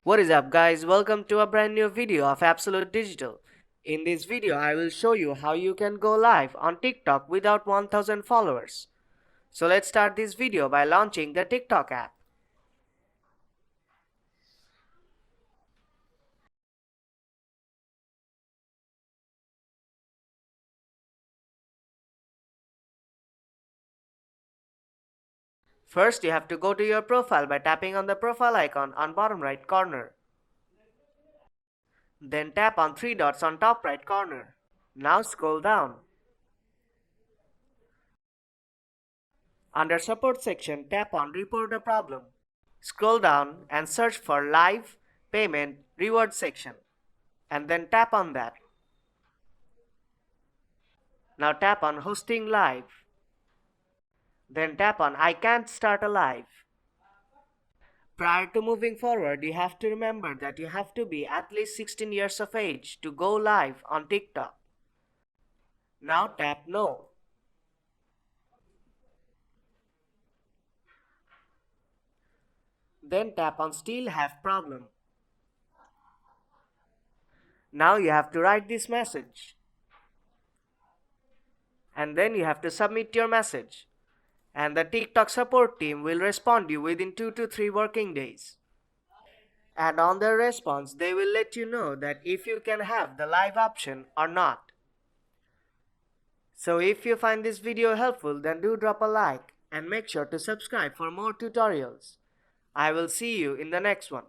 What is up guys, welcome to a brand new video of Absolute Digital. In this video I will show you how you can go live on TikTok without 1000 followers. So let's start this video by launching the TikTok app. First you have to go to your profile by tapping on the profile icon on bottom right corner. Then tap on three dots on top right corner. Now scroll down. Under support section tap on report a problem. Scroll down and search for live payment reward section and then tap on that. Now tap on hosting live. Then tap on I can't start a live. Prior to moving forward, you have to remember that you have to be at least 16 years of age to go live on TikTok. Now tap no. Then tap on still have problem. Now you have to write this message. And then you have to submit your message. And the TikTok support team will respond you within 2 to 3 working days. And on their response, they will let you know that if you can have the live option or not. So if you find this video helpful, then do drop a like and make sure to subscribe for more tutorials. I will see you in the next one.